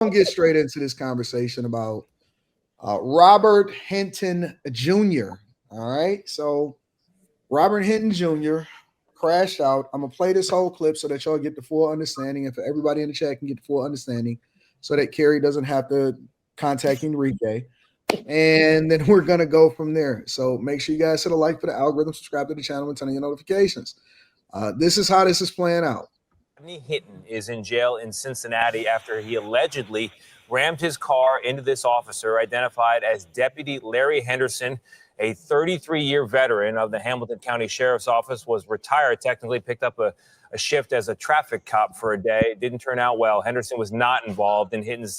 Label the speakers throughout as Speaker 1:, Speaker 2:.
Speaker 1: gonna get straight into this conversation about Robert Hinton Jr. All right, so Robert Hinton Jr. crashed out. I'm gonna play this whole clip so that y'all get the full understanding, and for everybody in the chat can get the full understanding, so that Carrie doesn't have to contact Enrique. And then we're gonna go from there. So make sure you guys hit a like for the algorithm, subscribe to the channel, and turn on your notifications. This is how this is playing out.
Speaker 2: Rodney Hinton is in jail in Cincinnati after he allegedly rammed his car into this officer, identified as Deputy Larry Henderson, a 33-year veteran of the Hamilton County Sheriff's Office, was retired, technically picked up a shift as a traffic cop for a day. It didn't turn out well. Henderson was not involved in Hinton's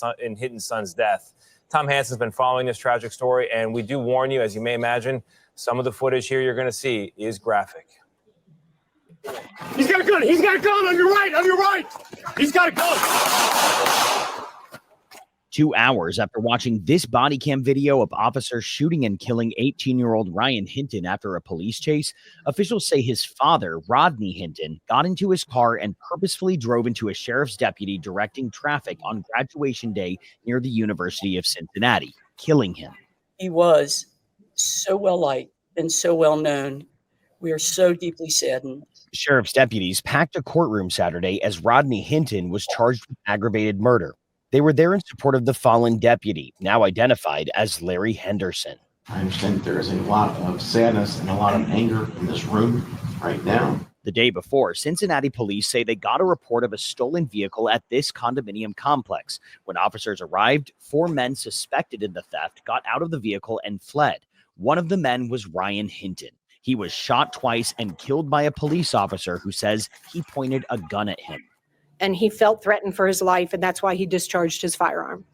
Speaker 2: son's death. Tom Hansen's been following this tragic story, and we do warn you, as you may imagine, some of the footage here you're going to see is graphic.
Speaker 3: He's got a gun. He's got a gun on your right. On your right. He's got a gun.
Speaker 4: 2 hours after watching this body cam video of officers shooting and killing 18-year-old Ryan Hinton after a police chase, officials say his father, Rodney Hinton, got into his car and purposefully drove into a sheriff's deputy directing traffic on graduation day near the University of Cincinnati, killing him.
Speaker 5: He was so well liked and so well known. We are so deeply saddened.
Speaker 4: Sheriff's deputies packed a courtroom Saturday as Rodney Hinton was charged with aggravated murder. They were there in support of the fallen deputy, now identified as Larry Henderson.
Speaker 6: I understand that there is a lot of sadness and a lot of anger in this room right now.
Speaker 4: The day before, Cincinnati police say they got a report of a stolen vehicle at this condominium complex. When officers arrived, 4 men suspected in the theft got out of the vehicle and fled. One of the men was Ryan Hinton. He was shot twice and killed by a police officer who says he pointed a gun at him.
Speaker 7: And he felt threatened for his life, and that's why he discharged his firearm.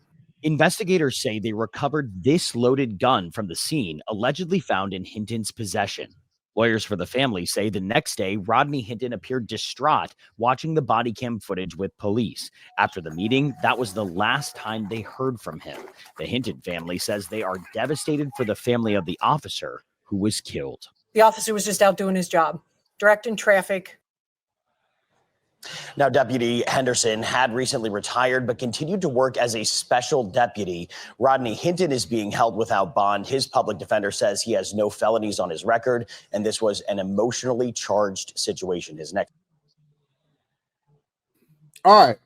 Speaker 4: Investigators say they recovered this loaded gun from the scene, allegedly found in Hinton's possession. Lawyers for the family say the next day, Rodney Hinton appeared distraught watching the body cam footage with police. After the meeting, that was the last time they heard from him. The Hinton family says they are devastated for the family of the officer who was killed.
Speaker 7: The officer was just out doing his job, directing traffic.
Speaker 8: Now, Deputy Henderson had recently retired but continued to work as a special deputy. Rodney Hinton is being held without bond. His public defender says he has no felonies on his record, and this was an emotionally charged situation. His next.
Speaker 1: All right.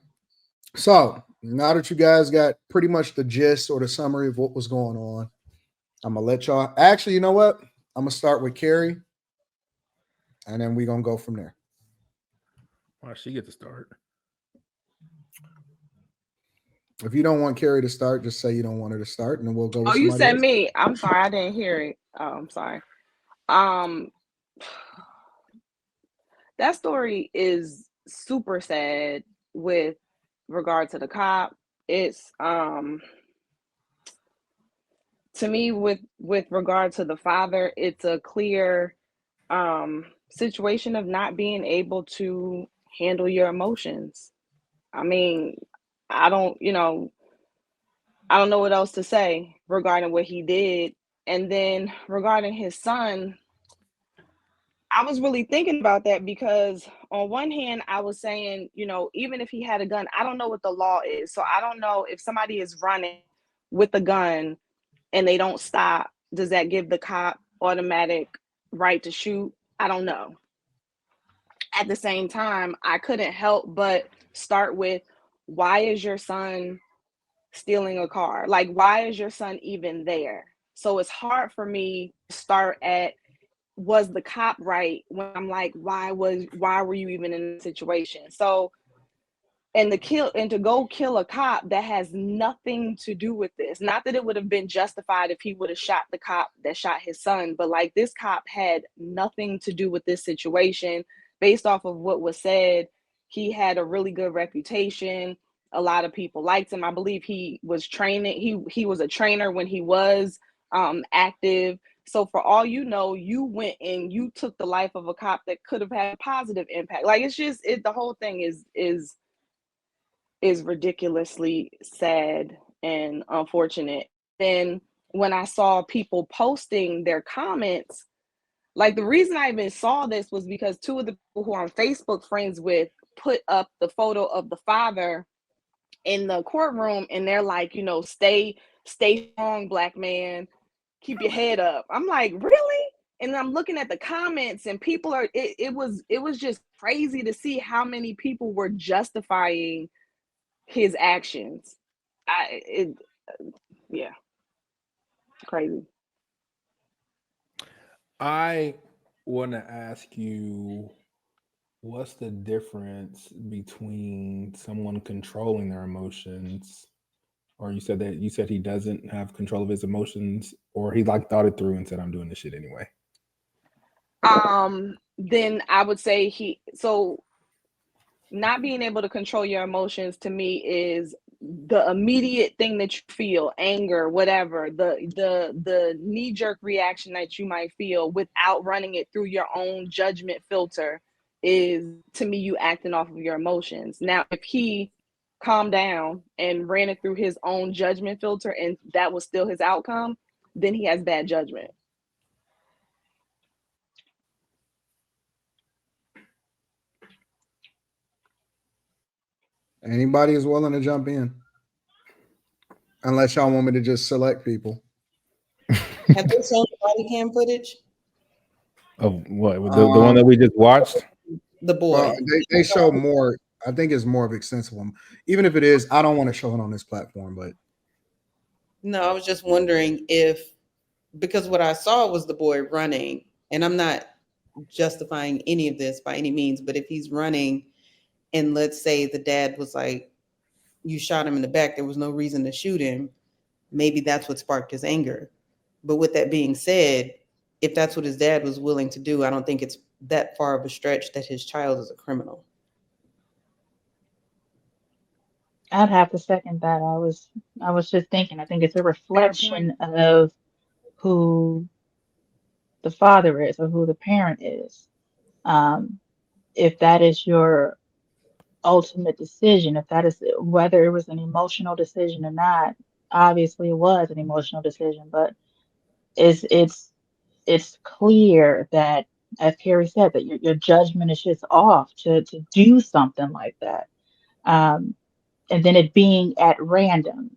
Speaker 1: So now that you guys got pretty much the gist or the summary of what was going on, I'm going to let y'all. Actually, you know what? I'm going to start with Carrie, and then we're going to go from there.
Speaker 9: Why she get to start?
Speaker 1: If you don't want Carrie to start, just say you don't want her to start, and then we'll go with
Speaker 10: you said
Speaker 1: else.
Speaker 10: Me. I'm sorry. I didn't hear it. Oh, I'm sorry. That story is super sad with regard to the cop. It's to me, with regard to the father, it's a clear situation of not being able to handle your emotions. I mean, I don't know what else to say regarding what he did. And then regarding his son, I was really thinking about that because on one hand, I was saying, even if he had a gun, I don't know what the law is. So I don't know if somebody is running with a gun and they don't stop, does that give the cop automatic right to shoot? I don't know. At the same time, I couldn't help but start with, why is your son stealing a car? Like, why is your son even there? So it's hard for me to start at, was the cop right, when I'm like, why were you even in the situation? So, and to go kill a cop that has nothing to do with this. Not that it would have been justified if he would have shot the cop that shot his son, but like, this cop had nothing to do with this situation. Based off of what was said, he had a really good reputation. A lot of people liked him. I believe he was training. He was a trainer when he was active. So for all you know, you went and you took the life of a cop that could have had a positive impact. Like, it's just, the whole thing is ridiculously sad and unfortunate. Then when I saw people posting their comments, like, the reason I even saw this was because 2 of the people who I'm Facebook friends with put up the photo of the father in the courtroom, and they're like, you know, stay strong, black man, keep your head up. I'm like, really? And I'm looking at the comments, and people are. It was just crazy to see how many people were justifying his actions. Yeah, crazy.
Speaker 9: I want to ask you, what's the difference between someone controlling their emotions, or you said he doesn't have control of his emotions, or he like thought it through and said, I'm doing this shit anyway?
Speaker 10: Then I would say not being able to control your emotions to me is the immediate thing that you feel, anger, whatever, the knee-jerk reaction that you might feel without running it through your own judgment filter is, to me, you acting off of your emotions. Now, if he calmed down and ran it through his own judgment filter and that was still his outcome, then he has bad judgment.
Speaker 1: Anybody is willing to jump in, unless y'all want me to just select people.
Speaker 11: Have they shown the body cam footage?
Speaker 9: Of what? The one that we just watched?
Speaker 11: The boy.
Speaker 1: Well, they show more. I think it's more of extensive one. Even if it is, I don't want to show it on this platform. But
Speaker 11: No, I was just wondering if, because what I saw was the boy running, and I'm not justifying any of this by any means, but if he's running and let's say the dad was like, you shot him in the back, there was no reason to shoot him, maybe that's what sparked his anger. But with that being said, if that's what his dad was willing to do, I don't think it's that far of a stretch that his child is a criminal.
Speaker 12: I'd have to second that. I was just thinking, I think it's a reflection of who the father is or who the parent is. If that is your ultimate decision, if that is whether it was an emotional decision or not, obviously it was an emotional decision, but it's clear that, as Carrie said, that your judgment is just off to do something like that. And then it being at random,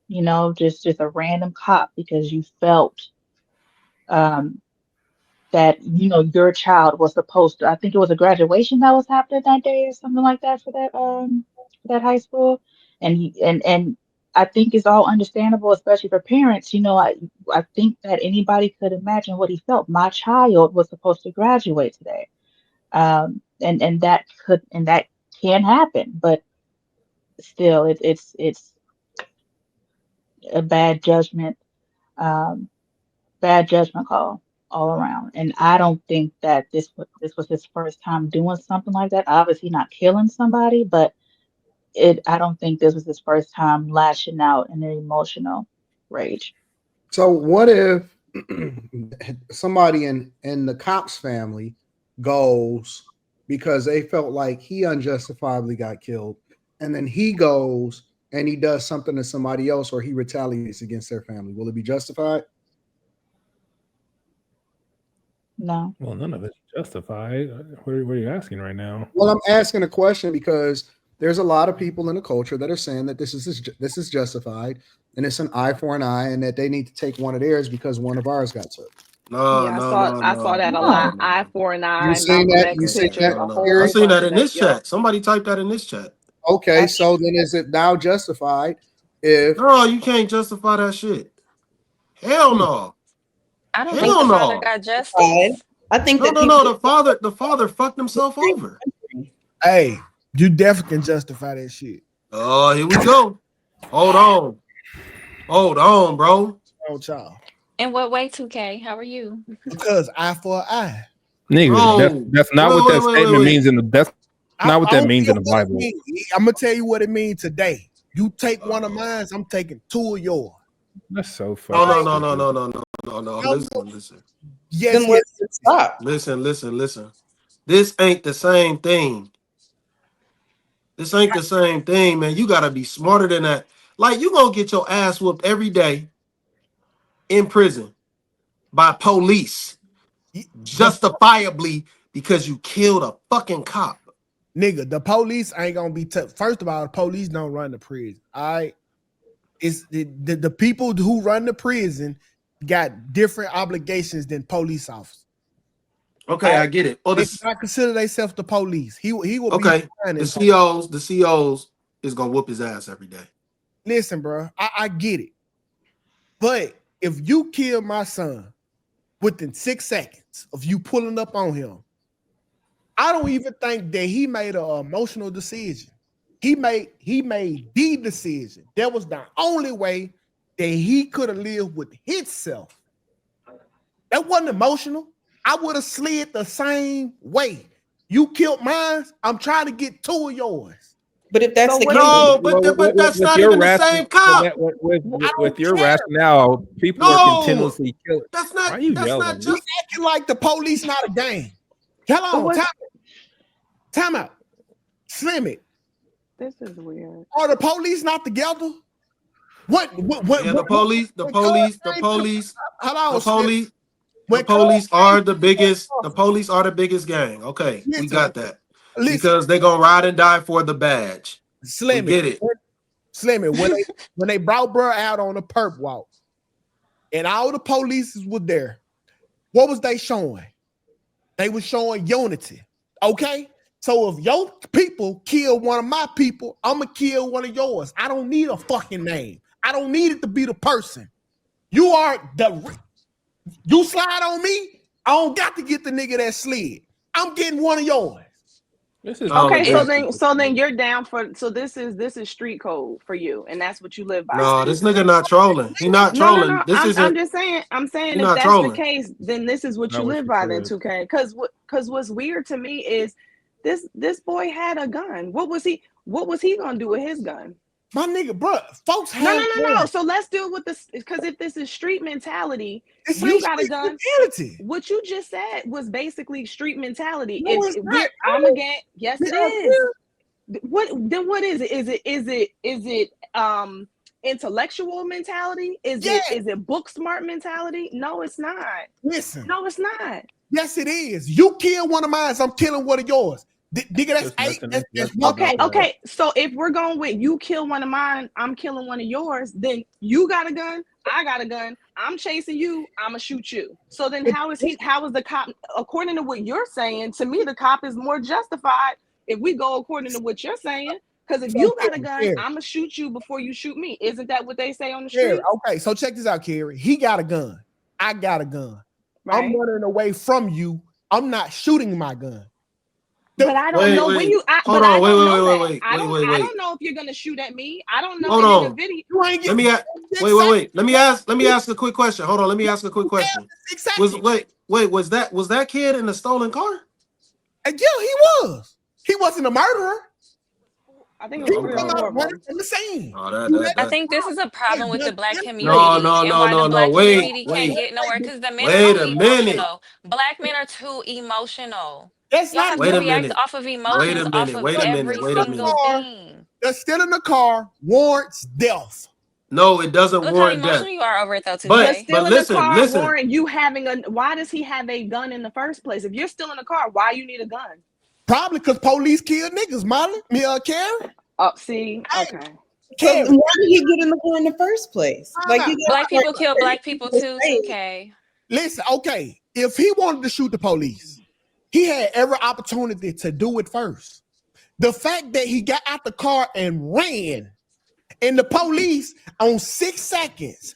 Speaker 12: you know, just a random cop because you felt that, you know, your child was supposed to, I think it was a graduation that was happening that day or something like that for that high school. And I think it's all understandable, especially for parents. You know, I think that anybody could imagine what he felt. My child was supposed to graduate today. And that can happen, but still it's a bad judgment call all around. And I don't think that this was his first time doing something like that. Obviously not killing somebody, but I don't think this was his first time lashing out in an emotional rage.
Speaker 1: so what if somebody in the cop's family goes because they felt like he unjustifiably got killed, and then he goes and he does something to somebody else or he retaliates against their family? Will it be justified?
Speaker 12: No.
Speaker 9: Well, none of it's justified. What are you asking right now?
Speaker 1: Well, I'm asking a question because there's a lot of people in the culture that are saying that this is justified and it's an eye for an eye and that they need to take one of theirs because one of ours got took.
Speaker 10: I saw that a lot. Eye for an eye.
Speaker 1: You seen that? You seen that?
Speaker 13: I seen that in this chat. Somebody typed that in this chat.
Speaker 1: Okay, so then is it now justified if
Speaker 13: No, you can't justify that shit. Hell no.
Speaker 14: I don't think the father got justice.
Speaker 11: I think
Speaker 13: no. The father fucked himself over.
Speaker 15: Hey, you definitely can justify that shit.
Speaker 13: Oh, here we go. Hold on, bro.
Speaker 15: Oh, child.
Speaker 14: In what way, 2K? How are you?
Speaker 15: Because eye for an eye.
Speaker 9: Nigga, that's not what that statement means in the that's not what that means in the Bible.
Speaker 15: I'm gonna tell you what it means today. You take one of mine, I'm taking two of yours.
Speaker 9: That's so funny.
Speaker 13: No. Listen.
Speaker 15: Yes.
Speaker 11: Stop.
Speaker 13: Listen. This ain't the same thing. This ain't the same thing, man. You gotta be smarter than that. Like, you gonna get your ass whooped every day in prison by police, justifiably because you killed a fucking cop.
Speaker 15: nigga, the police ain't gonna be first of all, the police don't run the prison. All right. It's the people who run the prison got different obligations than police officers.
Speaker 13: Okay, I get it.
Speaker 15: They not consider themselves the police. He will be
Speaker 13: the COs is gonna whoop his ass every day.
Speaker 15: Listen, bro, I get it. But if you kill my son within 6 seconds of you pulling up on him, I don't even think that he made an emotional decision. He made the decision. That was the only way that he could have lived with himself. That wasn't emotional. I would have slid the same way. You killed mine. I'm trying to get 2 of yours.
Speaker 11: But if that's the case,
Speaker 13: no, but that's not even the same cop.
Speaker 9: With your rationale, people are continuously killing.
Speaker 13: That's not.
Speaker 9: Why are you
Speaker 13: that's
Speaker 9: yelling?
Speaker 13: not
Speaker 15: You
Speaker 13: just.
Speaker 15: acting like the police not a gang. Hello, time out. Slimmy.
Speaker 10: This is weird.
Speaker 15: Are the police not together? What?
Speaker 13: Yeah, the police
Speaker 15: Hold on,
Speaker 13: are the biggest. The police are the biggest gang. Okay, we got that.
Speaker 15: Listen.
Speaker 13: Because they gonna ride and die for the badge.
Speaker 15: Slimmy,
Speaker 13: we get it.
Speaker 15: Slimmy, when they brought bro out on the perp walk, and all the police were there, what was they showing? They were showing unity. Okay, so if your people kill one of my people, I'm gonna kill one of yours. I don't need a fucking name. I don't need it to be the person. You slide on me. I don't got to get the nigga that slid. I'm getting one of yours.
Speaker 9: This is
Speaker 10: okay. So then you're down for. So this is street code for you, and that's what you live by.
Speaker 13: No, this nigga not trolling. He not trolling.
Speaker 10: No.
Speaker 13: I'm
Speaker 10: just saying. I'm saying if
Speaker 13: not
Speaker 10: that's
Speaker 13: trolling.
Speaker 10: the case, then this is what you live by. Then 2K. Because what's weird to me is this boy had a gun. What was he gonna do with his gun?
Speaker 15: My nigga, bro, folks have
Speaker 10: no. So let's deal with this, because if this is street mentality, you got a gun. What you just said was basically street mentality.
Speaker 15: No, it's not.
Speaker 10: I'm again. Yes, it is. What is it? Is it intellectual mentality? Is it book smart mentality? No, it's not.
Speaker 15: Listen.
Speaker 10: No, it's not.
Speaker 15: Yes, it is. You kill one of mine, I'm killing one of yours. Nigga, that's 8. That's
Speaker 10: okay. So if we're going with you kill one of mine, I'm killing one of yours, then you got a gun, I got a gun, I'm chasing you, I'm gonna shoot you. So then how is the cop, according to what you're saying, to me the cop is more justified if we go according to what you're saying. Because if you got a gun, I'm gonna shoot you before you shoot me. Isn't that what they say on the street?
Speaker 15: Okay, so check this out, Carrie. He got a gun. I got a gun.
Speaker 10: Right.
Speaker 15: I'm running away from you. I'm not shooting my gun.
Speaker 10: But I don't know when you. I don't know if you're gonna shoot at me. I don't know.
Speaker 13: Hold on.
Speaker 10: Video,
Speaker 13: Let me ask a quick question. Hold on. Let me ask a quick question. Was that kid in a stolen car?
Speaker 15: Yeah, he was. He wasn't a murderer.
Speaker 10: I think it was
Speaker 15: from the scene.
Speaker 14: I think this is a problem with the black community.
Speaker 13: No.
Speaker 14: Community can't get nowhere because the men are too emotional. Black men are too emotional.
Speaker 15: That's
Speaker 14: not.
Speaker 13: Wait a
Speaker 14: react
Speaker 13: minute.
Speaker 14: off of emotions.
Speaker 13: Wait a minute.
Speaker 15: They're still in the car. Warrants death.
Speaker 13: No, it doesn't
Speaker 14: Look
Speaker 13: warrant
Speaker 14: how emotional
Speaker 13: death.
Speaker 14: you are over it though.
Speaker 13: But listen.
Speaker 10: Warrant you having a. Why does he have a gun in the first place? If you're still in the car, why you need a gun?
Speaker 15: Probably because police kill niggas, Molly. Karen.
Speaker 10: Oh, see, okay.
Speaker 11: Why did he get in the car in the first place?
Speaker 14: Black people kill black people too. 2K.
Speaker 15: Listen, okay. If he wanted to shoot the police, he had every opportunity to do it first. The fact that he got out the car and ran, and the police on 6 seconds,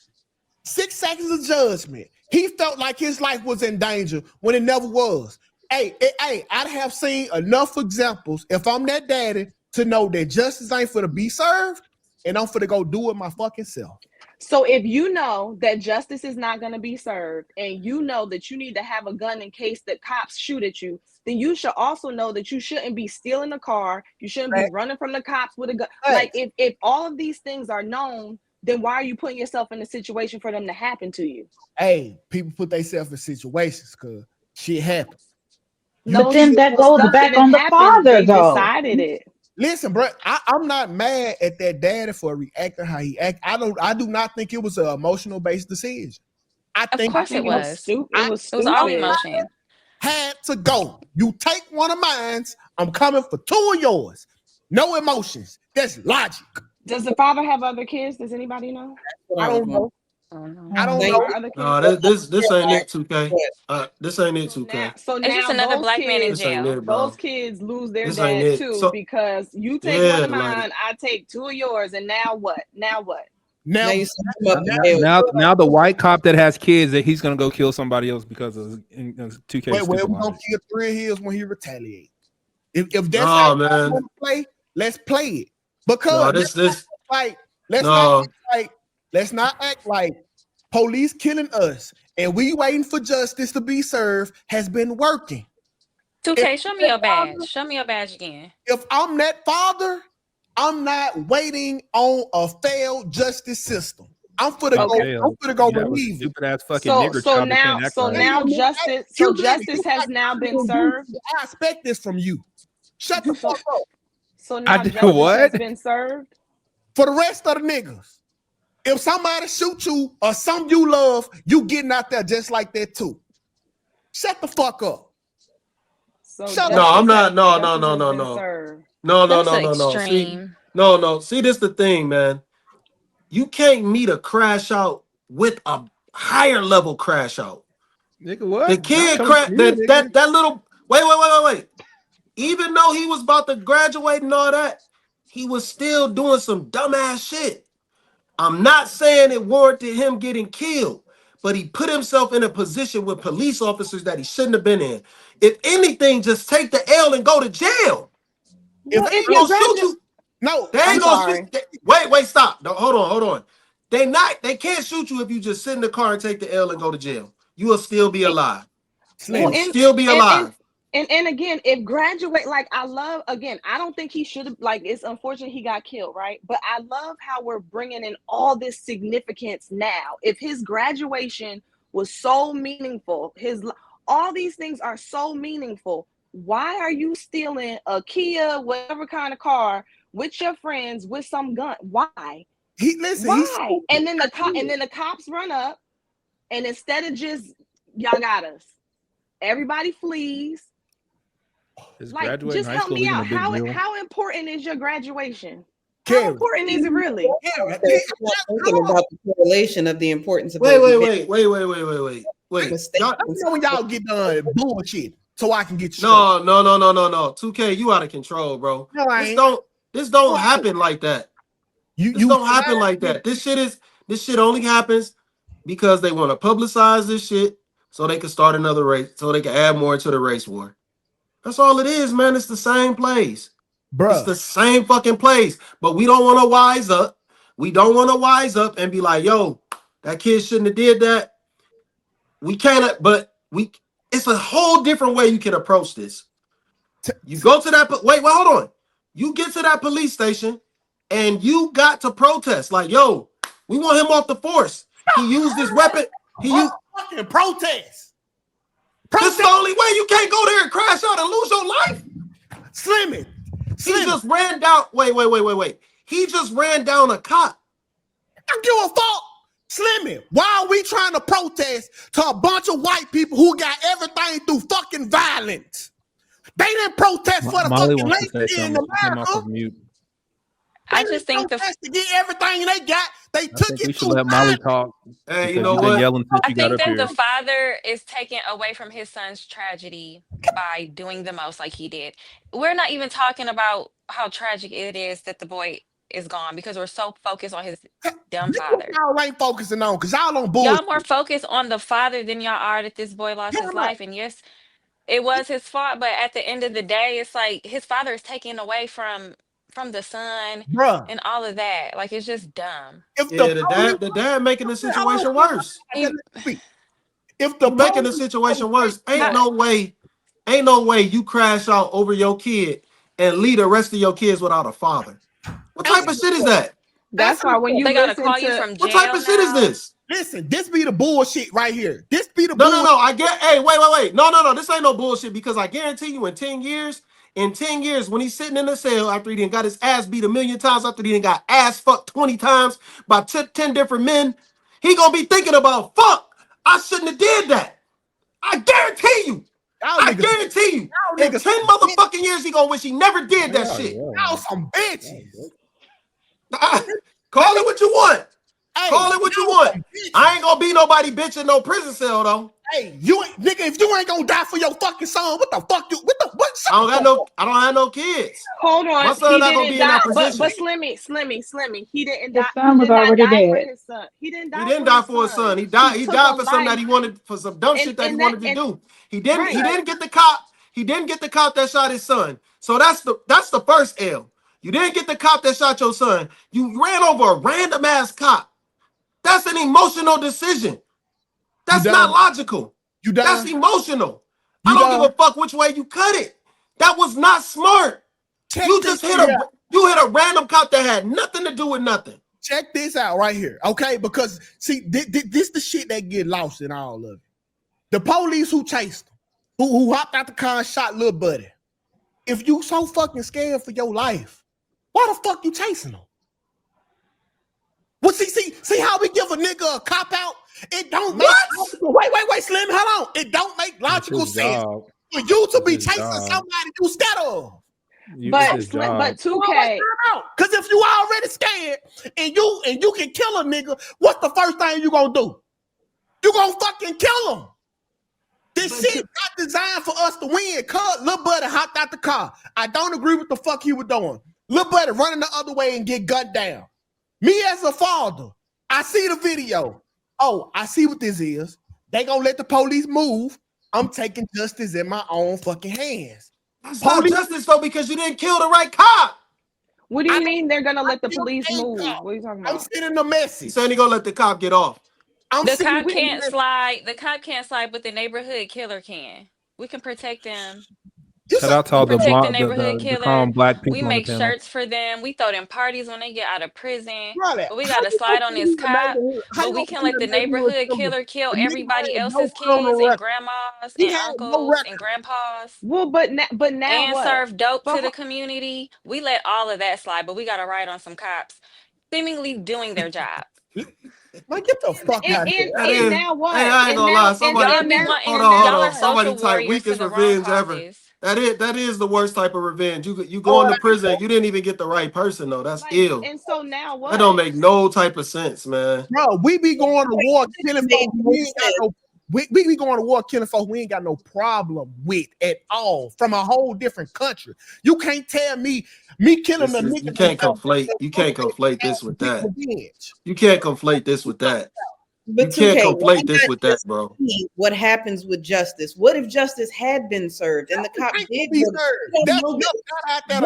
Speaker 15: 6 seconds of judgment, he felt like his life was in danger when it never was. Hey, I'd have seen enough examples if I'm that daddy to know that justice ain't for to be served, and I'm for to go do it my fucking self.
Speaker 10: So if you know that justice is not going to be served, and you know that you need to have a gun in case the cops shoot at you, then you should also know that you shouldn't be stealing a car. You shouldn't be running from the cops with a gun. Like if all of these things are known, then why are you putting yourself in a situation for them to happen to you?
Speaker 15: Hey, people put themselves in situations because shit happens.
Speaker 12: But then that goes back on the father, though.
Speaker 10: Decided it.
Speaker 15: Listen, bro, I'm not mad at that daddy for reacting how he act. I do not think it was an emotional based decision. I think
Speaker 14: of course it was. It was all emotion.
Speaker 15: had to go. You take one of mine, I'm coming for 2 of yours. No emotions. That's logic.
Speaker 10: Does the father have other kids? Does anybody know?
Speaker 15: I don't know. I don't
Speaker 10: Are
Speaker 15: know.
Speaker 10: other kids?
Speaker 13: No, this ain't it, 2K. This ain't it, 2K.
Speaker 10: So
Speaker 14: It's just
Speaker 10: now
Speaker 14: another
Speaker 10: those
Speaker 14: black man in
Speaker 10: kids,
Speaker 13: This ain't
Speaker 14: jail.
Speaker 13: it, bro.
Speaker 10: those kids lose their
Speaker 13: This ain't
Speaker 10: dad
Speaker 13: it.
Speaker 10: too,
Speaker 13: So
Speaker 10: because you take
Speaker 13: yeah,
Speaker 10: one of
Speaker 13: like
Speaker 10: mine, I take 2 of yours, and now what? Now what?
Speaker 15: Now
Speaker 11: you send them up to jail.
Speaker 9: Now the white cop that has kids that he's gonna go kill somebody else because of 2K.
Speaker 15: Wait, we're
Speaker 9: stupid
Speaker 15: gonna
Speaker 9: logic.
Speaker 15: kill 3 of his when he retaliates. If that's
Speaker 13: no,
Speaker 15: how you
Speaker 13: man.
Speaker 15: want to play, let's play it. Because
Speaker 13: No, this
Speaker 15: like let's
Speaker 13: no.
Speaker 15: not act like police killing us and we waiting for justice to be served has been working.
Speaker 14: 2K, show me your badge. Show me your badge again.
Speaker 15: If I'm that father, I'm not waiting on a failed justice system. I'm for to go. I'm for to go believe.
Speaker 9: Stupid ass fucking nigger
Speaker 10: So
Speaker 9: child that
Speaker 10: now,
Speaker 9: can't act
Speaker 10: so
Speaker 9: right.
Speaker 10: now justice has now been served.
Speaker 15: I expect this from you. Shut the fuck up.
Speaker 10: So now
Speaker 9: did
Speaker 10: justice
Speaker 9: what?
Speaker 10: has been served.
Speaker 15: For the rest of the niggas, if somebody shoot you or some you love, you getting out there just like that too. Shut the fuck up.
Speaker 10: So
Speaker 15: Shut
Speaker 13: No,
Speaker 15: up.
Speaker 13: I'm not. No.
Speaker 10: Served.
Speaker 13: See, this the thing, man. You can't meet a crash out with a higher level crash out.
Speaker 9: Nigga, what?
Speaker 13: The kid crash that little wait. Even though he was about to graduate and all that, he was still doing some dumbass shit. I'm not saying it warranted him getting killed, but he put himself in a position with police officers that he shouldn't have been in. If anything, just take the L and go to jail.
Speaker 15: If
Speaker 13: they gonna shoot you,
Speaker 15: no,
Speaker 13: they ain't gonna shoot. Wait, stop. No, hold on. They can't shoot you if you just sit in the car and take the L and go to jail. You will still be alive.
Speaker 10: Well,
Speaker 13: Still be alive.
Speaker 10: And again, if graduate, like I don't think he should have, like, it's unfortunate he got killed, right? But I love how we're bringing in all this significance now. If his graduation was so meaningful, all these things are so meaningful. Why are you stealing a Kia, whatever kind of car, with your friends with some gun? Why? Why? And then the cops run up, and instead of just y'all got us, everybody flees. Like, just help me out. How important is your graduation? How important is it really?
Speaker 11: Thinking about the correlation of the importance of
Speaker 13: wait.
Speaker 15: Y'all know when y'all get done bullshit, so I can get you.
Speaker 13: No. 2K, you out of control, bro.
Speaker 15: No, I ain't.
Speaker 13: This don't happen like that. This don't happen like that. This shit only happens because they want to publicize this shit so they can start another race, so they can add more to the race war. That's all it is, man. It's the same plays. Bruh. It's the same fucking plays. But we don't want to wise up. We don't want to wise up and be like, yo, that kid shouldn't have did that. We cannot, but it's a whole different way you can approach this. You go to that, hold on. You get to that police station and you got to protest. Like, yo, we want him off the force. He used his weapon. He used
Speaker 15: fucking protest.
Speaker 13: This is the only way. You can't go there and crash out and lose your life.
Speaker 15: Slimmy.
Speaker 13: He just ran down. Wait. He just ran down a cop.
Speaker 15: I don't give a fuck. Slimmy, why are we trying to protest to a bunch of white people who got everything through fucking violence? They didn't protest for the
Speaker 9: Molly
Speaker 15: fucking
Speaker 9: wants to say
Speaker 15: lady in
Speaker 9: something. Come off
Speaker 15: America.
Speaker 9: of mute.
Speaker 14: I just think
Speaker 15: to get everything they got. They took it.
Speaker 9: We should let Molly talk.
Speaker 13: Hey,
Speaker 9: you know what? Been yelling since
Speaker 14: I
Speaker 9: you got
Speaker 14: think
Speaker 9: up
Speaker 14: that
Speaker 9: here.
Speaker 14: the father is taken away from his son's tragedy by doing the most like he did. We're not even talking about how tragic it is that the boy is gone because we're so focused on his dumb father.
Speaker 15: Y'all ain't focusing on because y'all on bullshit.
Speaker 14: Y'all more focused on the father than y'all are that this boy lost his life. And yes, it was his fault, but at the end of the day, it's like his father is taken away from the son and all of that. Like, it's just dumb.
Speaker 13: The dad making the situation worse.
Speaker 15: If the
Speaker 13: making the situation worse, ain't no way you crash out over your kid and leave the rest of your kids without a father. What type of shit is that?
Speaker 10: That's why when you
Speaker 14: they gotta call you from jail.
Speaker 13: What type of shit is this?
Speaker 15: Listen, this be the bullshit right here. This be the
Speaker 13: bullshit. No. I get. Hey, wait. No. This ain't no bullshit because I guarantee you, in 10 years, when he's sitting in the cell after he done got his ass beat 1,000,000 times, after he done got ass fucked 20 times by 10 different men, he gonna be thinking about, fuck, I shouldn't have did that. I guarantee you. I guarantee you, in 10 motherfucking years, he gonna wish he never did that shit.
Speaker 15: Y'all some bitches.
Speaker 13: Call it what you want.
Speaker 15: Hey,
Speaker 13: Call it what you want. I ain't gonna be nobody bitch in no prison cell though.
Speaker 15: Hey, you ain't, nigga, if you ain't gonna die for your fucking son, what the fuck you? What?
Speaker 13: I don't have no kids.
Speaker 10: Hold on,
Speaker 13: My son
Speaker 10: he
Speaker 13: not gonna
Speaker 10: didn't
Speaker 13: be in
Speaker 10: die.
Speaker 13: that position.
Speaker 10: But Slimmy, he didn't
Speaker 12: His
Speaker 10: die.
Speaker 12: son
Speaker 10: He
Speaker 12: was
Speaker 10: did not
Speaker 12: already
Speaker 10: die for
Speaker 12: dead.
Speaker 10: his son. He didn't
Speaker 13: He
Speaker 10: die.
Speaker 13: didn't
Speaker 10: for
Speaker 13: die
Speaker 10: his
Speaker 13: for his
Speaker 10: son.
Speaker 13: son. He died. He
Speaker 10: took
Speaker 13: died
Speaker 10: a
Speaker 13: for something that he
Speaker 10: life.
Speaker 13: wanted, for some dumb shit that he wanted to do. He didn't.
Speaker 10: Right.
Speaker 13: He didn't get the cop. He didn't get the cop that shot his son. So that's the first L. You didn't get the cop that shot your son. You ran over a random ass cop. That's an emotional decision. That's not logical.
Speaker 15: You done?
Speaker 13: That's emotional. I don't give a fuck which way you cut it. That was not smart. You just hit a random cop that had nothing to do with nothing.
Speaker 15: Check this out right here, okay? Because see, this the shit that get lost in all of it. The police who chased him, who hopped out the car and shot little buddy. If you so fucking scared for your life, why the fuck you chasing him? Well, see how we give a nigga a cop out? It don't make wait, Slim, hold on. It don't make logical sense for you to be chasing somebody you scared of.
Speaker 10: But 2K,
Speaker 15: because if you already scared and you can kill a nigga, what's the first thing you gonna do? You gonna fucking kill him. This shit not designed for us to win. Cuz little buddy hopped out the car. I don't agree with the fuck he was doing. Little buddy running the other way and get gunned down. Me as a father, I see the video. Oh, I see what this is. They gonna let the police move. I'm taking justice in my own fucking hands.
Speaker 13: That's not justice though, because you didn't kill the right cop.
Speaker 10: What do you mean they're gonna let the police move? What are you talking about?
Speaker 15: I'm sending the message.
Speaker 13: He's saying he gonna let the cop get off.
Speaker 14: The cop can't slide. The cop can't slide, but the neighborhood killer can. We can protect them.
Speaker 16: Shout out to all the calm black people
Speaker 14: We
Speaker 16: on
Speaker 14: make
Speaker 16: the panel.
Speaker 14: shirts for them. We throw them parties when they get out of prison.
Speaker 15: Right.
Speaker 14: But we got to slide on this cop. But we can let the neighborhood killer kill everybody else's kids and grandmas and uncles and grandpas.
Speaker 10: Well, but now
Speaker 14: and
Speaker 10: what?
Speaker 14: serve dope to the community. We let all of that slide, but we got to write on some cops seemingly doing their job.
Speaker 15: Like, get the fuck out of here.
Speaker 10: And now what?
Speaker 13: Hey, I ain't gonna lie. Somebody, hold on. Somebody type weakest revenge ever. That is the worst type of revenge. You go into prison. You didn't even get the right person though. That's ill.
Speaker 10: And so now what?
Speaker 13: That don't make no type of sense, man.
Speaker 15: Bro, we be going to war killing folks. We be going to war killing folks we ain't got no problem with at all from a whole different country. You can't tell me killing a nigga.
Speaker 13: You can't conflate this with that. You can't conflate this with that.
Speaker 11: But
Speaker 13: you can't conflate this with that, bro.
Speaker 11: What happens with justice? What if justice had been served and the cop did be served?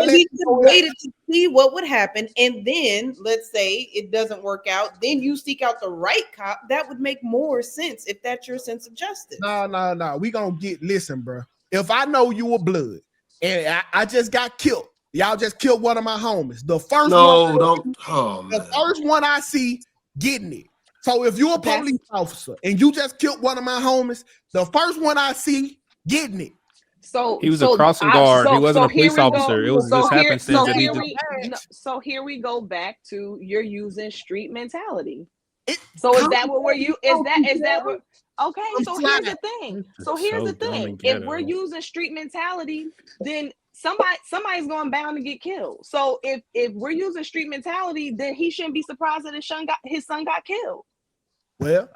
Speaker 11: We could waited to see what would happen, and then let's say it doesn't work out. Then you seek out the right cop. That would make more sense if that's your sense of justice.
Speaker 15: No. We gonna listen, bro. If I know you were blood and I just got killed, y'all just killed one of my homies. The first first one I see getting it. So if you're a police officer and you just killed one of my homies, the first one I see getting it.
Speaker 10: So
Speaker 16: he was a crossing guard. He wasn't a police officer. It was just happenstance that he just.
Speaker 10: So here we go back to you're using street mentality. So is that what we're you? Is that what? Okay. So here's the thing. If we're using street mentality, then somebody's going bound to get killed. So if we're using street mentality, then he shouldn't be surprised that his son got killed.
Speaker 15: Well,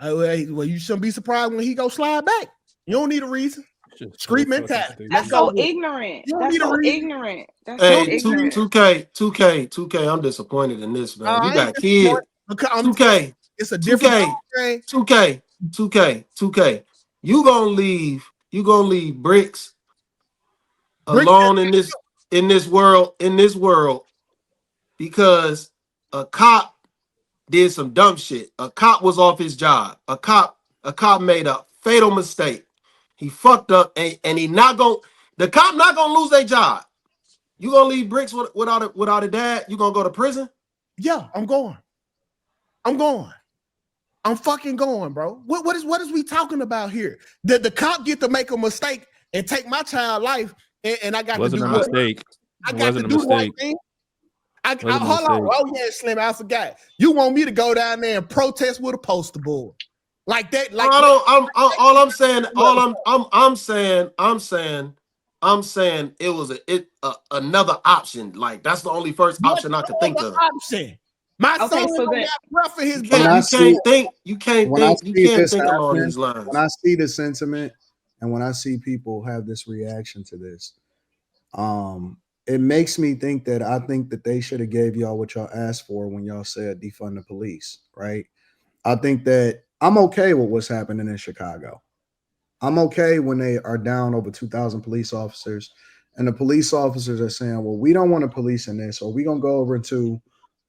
Speaker 15: you shouldn't be surprised when he go slide back. You don't need a reason. Street mentality.
Speaker 10: That's so ignorant. That's so ignorant. That's
Speaker 13: so
Speaker 10: ignorant.
Speaker 13: 2K. I'm disappointed in this, man. You got kids. 2K.
Speaker 15: It's a different
Speaker 13: 2K. You gonna leave bricks alone in this world because a cop did some dumb shit. A cop was off his job. A cop made a fatal mistake. He fucked up, and the cop not gonna lose their job. You gonna leave bricks without a dad? You gonna go to prison?
Speaker 15: Yeah, I'm going. I'm fucking going, bro. What is we talking about here? Did the cop get to make a mistake and take my child's life, and I got to do
Speaker 16: a mistake.
Speaker 15: I got to do one thing. Hold on. Oh yeah, Slim, I forgot. You want me to go down there and protest with a poster board? Like that, like
Speaker 13: I don't. All I'm saying. I'm saying it was another option. Like that's the only first option I could think of.
Speaker 15: Option. My
Speaker 10: Okay,
Speaker 15: son
Speaker 10: so
Speaker 15: don't
Speaker 10: then
Speaker 15: got breath in his
Speaker 1: When
Speaker 15: body.
Speaker 1: I see
Speaker 13: You can't think along these lines.
Speaker 1: when I see the sentiment, and when I see people have this reaction to this, it makes me think that I think that they should have gave y'all what y'all asked for when y'all said defund the police, right? I think that I'm okay with what's happening in Chicago. I'm okay when they are down over 2,000 police officers, and the police officers are saying, "Well, we don't want to police in this, or we're gonna go over to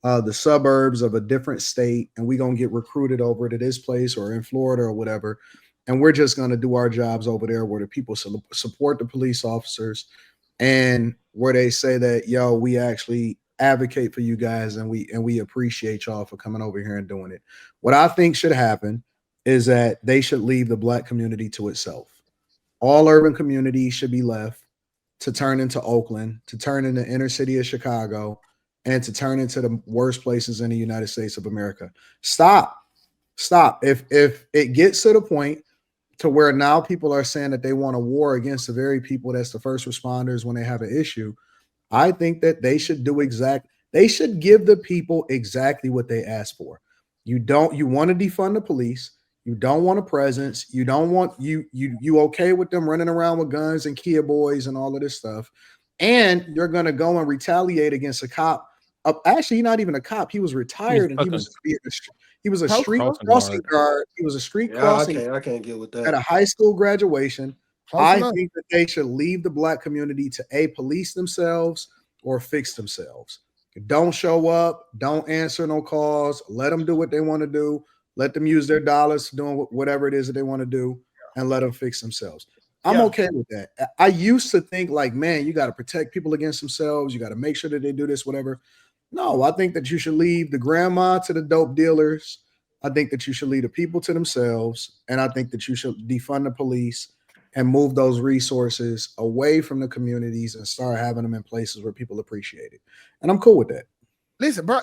Speaker 1: the suburbs of a different state, and we're gonna get recruited over to this place or in Florida or whatever, and we're just gonna do our jobs over there where the people support the police officers, and where they say that, yo, we actually advocate for you guys, and we appreciate y'all for coming over here and doing it." What I think should happen is that they should leave the Black community to itself. All urban communities should be left to turn into Oakland, to turn into inner city of Chicago, and to turn into the worst places in the United States of America. Stop. If it gets to the point to where now people are saying that they want a war against the very people that's the first responders when they have an issue, I think that they should they should give the people exactly what they asked for. You want to defund the police. You don't want a presence. You don't want you okay with them running around with guns and Kia boys and all of this stuff. And you're gonna go and retaliate against a cop. Actually, not even a cop. He was retired and he was a street crossing guard. He was a street crossing.
Speaker 13: I can't get with that.
Speaker 1: At a high school graduation. I
Speaker 15: enough.
Speaker 1: think that they should leave the Black community to police themselves or fix themselves. Don't show up. Don't answer no calls. Let them do what they want to do. Let them use their dollars doing whatever it is that they want to do, and let them fix themselves. I'm okay with that. I used to think like, man, you got to protect people against themselves. You got to make sure that they do this, whatever. No, I think that you should leave the grandma to the dope dealers. I think that you should leave the people to themselves. And I think that you should defund the police and move those resources away from the communities and start having them in places where people appreciate it. And I'm cool with that.
Speaker 15: Listen, bro,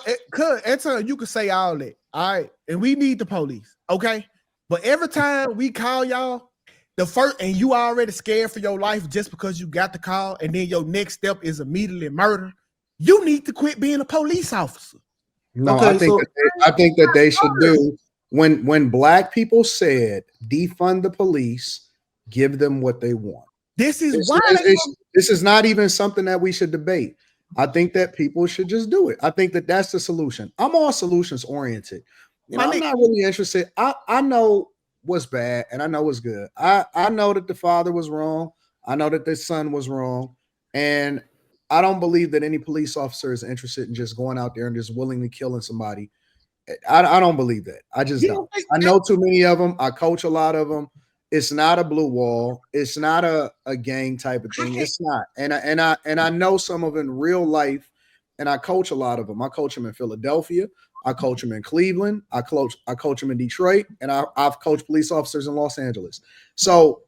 Speaker 15: Anton, you can say all that, all right? And we need the police, okay? But every time we call y'all, and you already scared for your life just because you got the call, and then your next step is immediately murder, you need to quit being a police officer.
Speaker 1: No, okay, I think that they should do when Black people said defund the police, give them what they want.
Speaker 15: This is
Speaker 1: this is not even something that we should debate. I think that people should just do it. I think that that's the solution. I'm all solutions oriented. I'm not really interested. I know what's bad and I know what's good. I know that the father was wrong. I know that the son was wrong. And I don't believe that any police officer is interested in just going out there and just willingly killing somebody. I don't believe that. I just don't. I know too many of them. I coach a lot of them. It's not a blue wall. It's not a gang type of thing. It's not. And I know some of them in real life, and I coach a lot of them. I coach them in Philadelphia. I coach them in Cleveland. I coach them in Detroit, and I've coached police officers in Los Angeles. So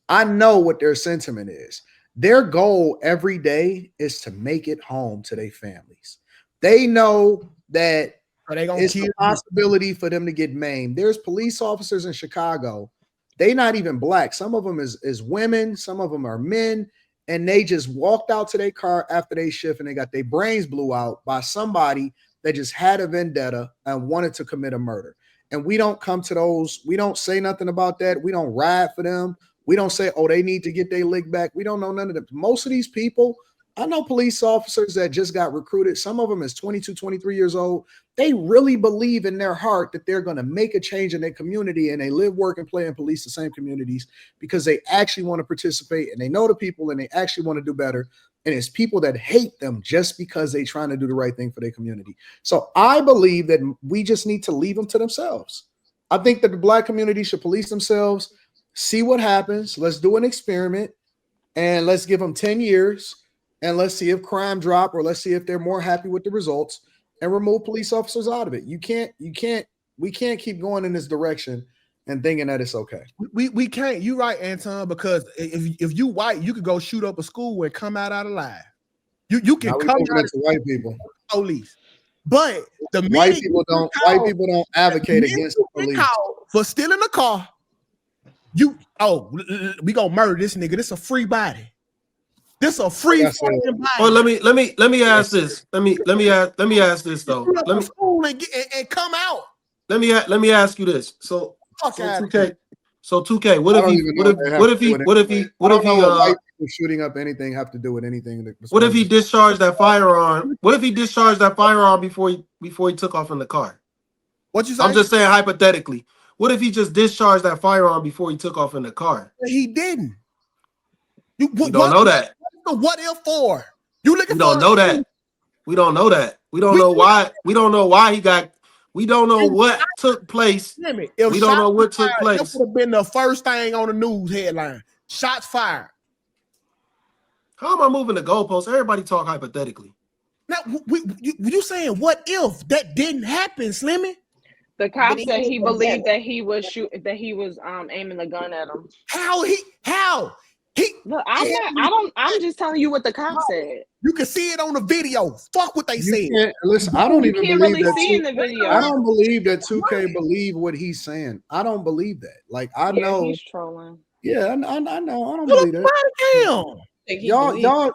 Speaker 1: I know what their sentiment is. Their goal every day is to make it home to their families. They know that it's a possibility for them to get maimed. There's police officers in Chicago. They not even Black. Some of them is women. Some of them are men. And they just walked out to their car after they shift and they got their brains blew out by somebody that just had a vendetta and wanted to commit a murder. And we don't come to those. We don't say nothing about that. We don't ride for them. We don't say, oh, they need to get their lick back. We don't know none of them. Most of these people, I know police officers that just got recruited. Some of them is 22, 23 years old. They really believe in their heart that they're going to make a change in their community, and they live, work, and play and police the same communities because they actually want to participate and they know the people and they actually want to do better. And it's people that hate them just because they're trying to do the right thing for their community. So I believe that we just need to leave them to themselves. I think that the Black community should police themselves, see what happens. Let's do an experiment and let's give them 10 years. And let's see if crime drop, or let's see if they're more happy with the results, and remove police officers out of it. We can't keep going in this direction and thinking that it's okay.
Speaker 15: We can't. You're right, Anton, because if you white, you could go shoot up a school and come out alive. You can come out
Speaker 1: to white people.
Speaker 15: Police. But the
Speaker 1: white people don't advocate against the police.
Speaker 15: for stealing a car. We gonna murder this nigga. This a free body. This a free fucking body.
Speaker 13: Oh, let me ask this. Let me ask this though. Let me
Speaker 15: school and come out.
Speaker 13: Let me ask you this. So 2K. So 2K. What if he? What if he?
Speaker 1: White people shooting up anything have to do with anything?
Speaker 13: What if he discharged that firearm? What if he discharged that firearm before he took off in the car?
Speaker 15: What you say?
Speaker 13: I'm just saying hypothetically. What if he just discharged that firearm before he took off in the car?
Speaker 15: He didn't.
Speaker 13: We don't know that.
Speaker 15: What if for? You looking?
Speaker 13: We don't know that. We don't know that. We don't know why. We don't know why he got. We don't know what took place. We don't know what took place.
Speaker 15: That would have been the first thing on the news headline. Shots fired.
Speaker 13: How am I moving the goalposts? Everybody talk hypothetically.
Speaker 15: Now, you saying what if that didn't happen, Slimmy?
Speaker 10: The cop said he believed that he was aiming the gun at him.
Speaker 15: How?
Speaker 10: Look, I'm just telling you what the cop said.
Speaker 15: You can see it on the video. Fuck what they said.
Speaker 1: Listen, I don't even believe
Speaker 10: really
Speaker 1: that.
Speaker 10: see in the video.
Speaker 1: I don't believe that 2K believe what he's saying. I don't believe that. Like I know
Speaker 10: he's trolling.
Speaker 1: Yeah, I know. I don't believe that.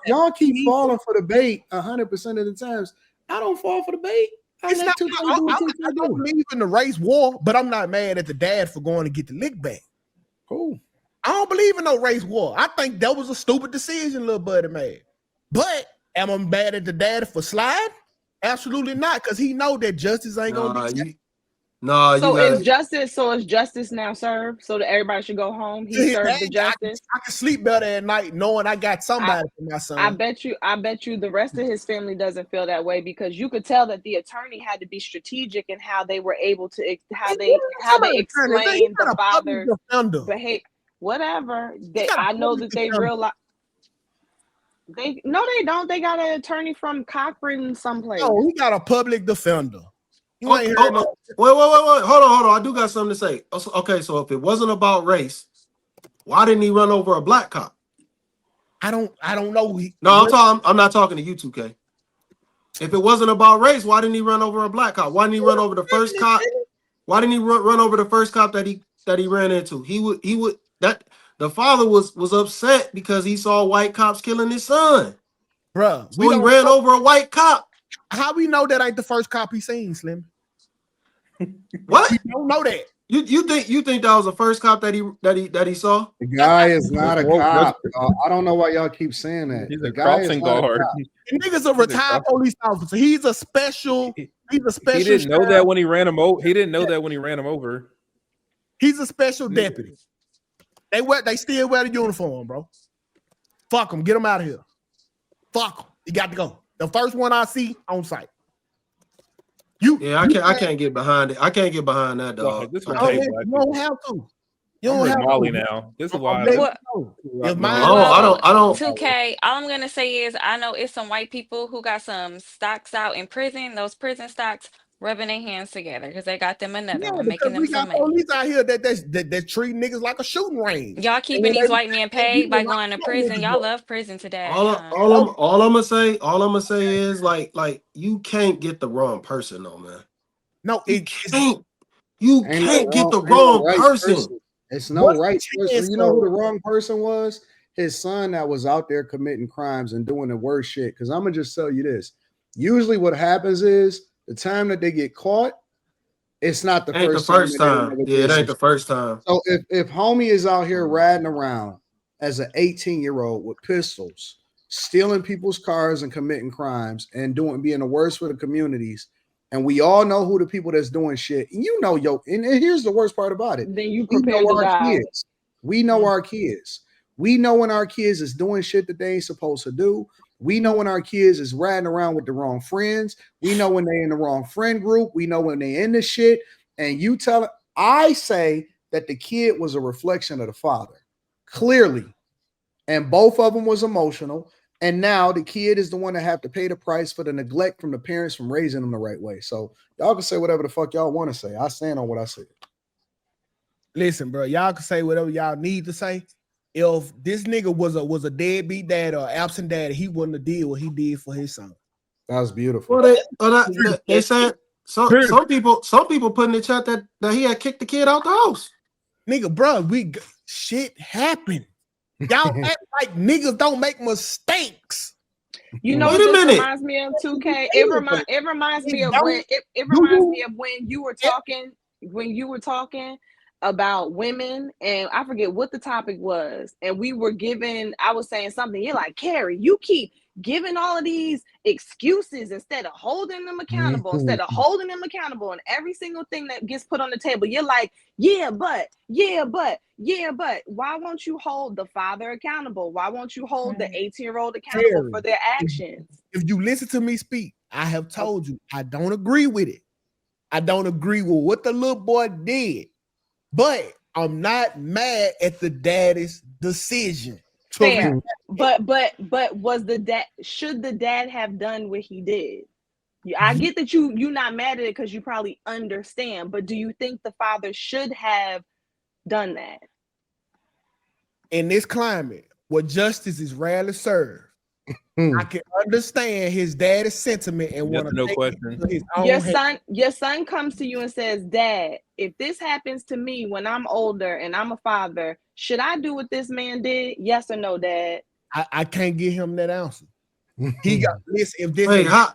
Speaker 1: Y'all keep falling for the bait 100% of the times. I don't fall for the bait. I
Speaker 15: don't believe in the race war, but I'm not mad at the dad for going to get the lick back.
Speaker 1: Cool.
Speaker 15: I don't believe in no race war. I think that was a stupid decision, little buddy made. But am I mad at the dad for slide? Absolutely not, because he know that justice ain't gonna be.
Speaker 10: Is justice now served so that everybody should go home? He served the justice.
Speaker 15: I can sleep better at night knowing I got somebody for my son.
Speaker 10: I bet you the rest of his family doesn't feel that way, because you could tell that the attorney had to be strategic in how they were able to how they explained the father's behavior. Whatever. I know that they realize. They don't. They got an attorney from Cochran someplace.
Speaker 15: No, he got a public defender.
Speaker 13: Wait. Hold on. I do got something to say. Okay, so if it wasn't about race, why didn't he run over a black cop?
Speaker 15: I don't know.
Speaker 13: I'm not talking to you, 2K. If it wasn't about race, why didn't he run over a black cop? Why didn't he run over the first cop? Why didn't he run over the first cop that he ran into? The father was upset because he saw white cops killing his son.
Speaker 15: Bruh,
Speaker 13: so he ran over a white cop.
Speaker 15: How we know that ain't the first cop he seen, Slim?
Speaker 13: What?
Speaker 15: We don't know that.
Speaker 13: You think that was the first cop that he saw?
Speaker 1: The guy is not a cop. I don't know why y'all keep saying that.
Speaker 16: He's a crossing guard.
Speaker 15: The nigga's a retired police officer. He's a special.
Speaker 16: He didn't know that when he ran him over. He didn't know that when he ran him over.
Speaker 15: He's a special deputy. They still wear the uniform, bro. Fuck them. Get them out of here. Fuck them. You got to go. The first one I see on site.
Speaker 13: I can't get behind it. I can't get behind that, dog.
Speaker 16: This
Speaker 15: you don't have to. You don't have
Speaker 16: Molly
Speaker 15: to.
Speaker 16: now. This is why.
Speaker 13: I don't.
Speaker 14: 2K. All I'm gonna say is I know it's some white people who got some stocks out in prison. Those prison stocks rubbing their hands together because they got them another one, making them some money.
Speaker 15: Police out here that treat niggas like a shooting range.
Speaker 14: Y'all keeping these white men paid by going to prison. Y'all love prison today.
Speaker 13: All I'm gonna say is like you can't get the wrong person though, man.
Speaker 15: No,
Speaker 13: you can't get the wrong person.
Speaker 1: It's no right person. You know who the wrong person was? His son that was out there committing crimes and doing the worst shit. Because I'm gonna just tell you this. Usually what happens is the time that they get caught, it's not the first time.
Speaker 13: Yeah, it ain't the first time.
Speaker 1: So if homie is out here riding around as an 18-year-old with pistols, stealing people's cars and committing crimes and being the worst for the communities, and we all know who the people that's doing shit, and and here's the worst part about it.
Speaker 10: Then you prepare to die.
Speaker 1: Kids. We know our kids. We know when our kids is doing shit that they ain't supposed to do. We know when our kids is riding around with the wrong friends. We know when they in the wrong friend group. We know when they in the shit. And I say that the kid was a reflection of the father, clearly. And both of them was emotional. And now the kid is the one that have to pay the price for the neglect from the parents from raising them the right way. So y'all can say whatever the fuck y'all want to say. I stand on what I said.
Speaker 15: Listen, bro, y'all can say whatever y'all need to say. If this nigga was a deadbeat dad or absent dad, he wouldn't have did what he did for his son.
Speaker 1: That was beautiful.
Speaker 13: Well, they said Some people put in the chat that he had kicked the kid out the house.
Speaker 15: Nigga, bro, shit happened. Y'all act like niggas don't make mistakes.
Speaker 10: You know what this reminds me of, 2K? It reminds me of when you were talking about women, and I forget what the topic was, and I was saying something. You're like, Carrie, you keep giving all of these excuses instead of holding them accountable, and every single thing that gets put on the table, you're like, yeah, but why won't you hold the father accountable? Why won't you hold the 18-year-old accountable
Speaker 15: Carrie,
Speaker 10: for their actions?
Speaker 15: If you listen to me speak, I have told you I don't agree with it. I don't agree with what the little boy did, but I'm not mad at the daddy's decision.
Speaker 10: Fair. But should the dad have done what he did? I get that you're not mad at it because you probably understand, but do you think the father should have done that?
Speaker 15: In this climate where justice is rarely served, I can understand his daddy's sentiment and want to take it into his own
Speaker 10: Your son comes to you and says, Dad, if this happens to me when I'm older and I'm a father, should I do what this man did? Yes or no, Dad?
Speaker 15: I can't give him that answer. He got this. If this
Speaker 13: Wait, how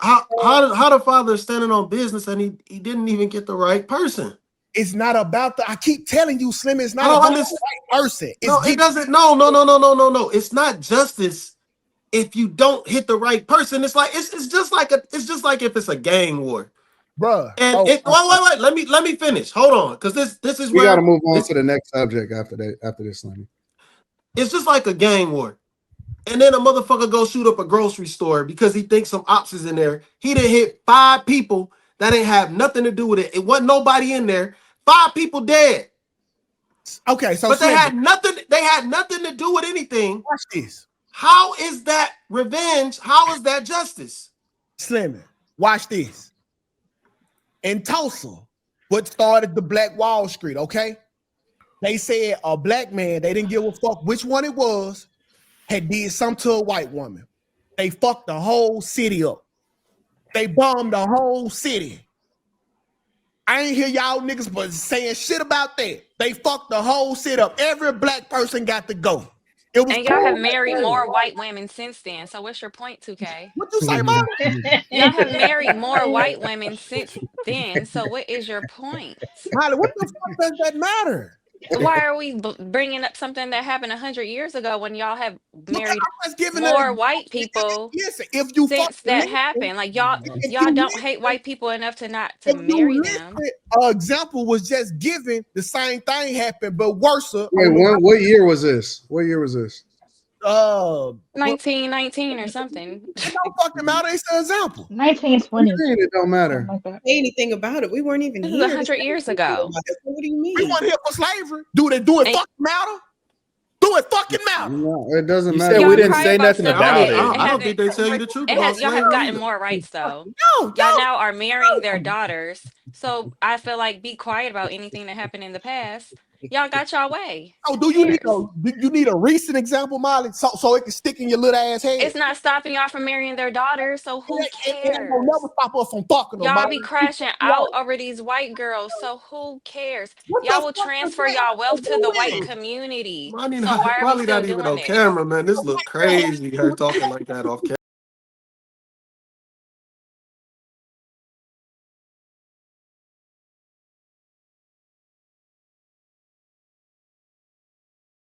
Speaker 13: the father is standing on business and he didn't even get the right person?
Speaker 15: It's not about I keep telling you, Slimmy, it's not about the right person.
Speaker 13: It doesn't. No. It's not justice if you don't hit the right person. It's like it's just like if it's a gang war,
Speaker 15: bruh.
Speaker 13: And wait. Let me finish. Hold on, because this is
Speaker 1: we got to move on to the next subject after this, Slimmy.
Speaker 13: It's just like a gang war. And then a motherfucker go shoot up a grocery store because he thinks some ops is in there. He done hit 5 people that ain't have nothing to do with it. It wasn't nobody in there. 5 people dead.
Speaker 15: Okay, so
Speaker 13: but they had nothing. They had nothing to do with anything.
Speaker 15: Watch this.
Speaker 13: How is that revenge? How is that justice?
Speaker 15: Slimmy, watch this. In Tulsa, what started the Black Wall Street? Okay, they said a black man. They didn't give a fuck which one it was. Had did something to a white woman. They fucked the whole city up. They bombed the whole city. I ain't hear y'all niggas but saying shit about that. They fucked the whole city up. Every black person got to go. It was
Speaker 14: and y'all have married more white women since then. So what's your point, 2K?
Speaker 15: What you say, Molly?
Speaker 14: Y'all have married more white women since then. So what is your point?
Speaker 15: Molly, what the fuck does that matter?
Speaker 14: Why are we bringing up something that happened 100 years ago when y'all have married more white people since that happened? Like y'all don't hate white people enough to not to marry them.
Speaker 15: An example was just given. The same thing happened, but worse.
Speaker 1: Wait, what year was this? What year was this?
Speaker 14: 1919 or something.
Speaker 15: It don't fucking matter. It's an example.
Speaker 12: 1920.
Speaker 1: It don't matter.
Speaker 11: Say anything about it. We weren't even
Speaker 14: This
Speaker 11: here.
Speaker 14: is 100 years ago.
Speaker 11: What do you mean?
Speaker 15: We weren't here for slavery. Do it fucking matter? Do it fucking matter?
Speaker 1: No, it doesn't
Speaker 16: You
Speaker 1: matter.
Speaker 16: said we didn't say nothing about it.
Speaker 13: I don't think they tell you the truth about
Speaker 14: Y'all have
Speaker 13: slavery
Speaker 14: gotten
Speaker 13: either.
Speaker 14: more rights though.
Speaker 15: No,
Speaker 14: y'all now are marrying their daughters. So I feel like be quiet about anything that happened in the past. Y'all got y'all way.
Speaker 15: Oh, do you need a recent example, Molly, so it can stick in your little ass head?
Speaker 14: It's not stopping y'all from marrying their daughters. So who cares?
Speaker 15: It ain't gonna never stop us from fucking them.
Speaker 14: Y'all be crashing out over these white girls. So who cares? Y'all will transfer y'all wealth to the white community. So why are we
Speaker 13: Probably
Speaker 14: still
Speaker 13: not even
Speaker 14: doing
Speaker 13: on
Speaker 14: this?
Speaker 13: camera, man. This look crazy. Her talking like that off camera.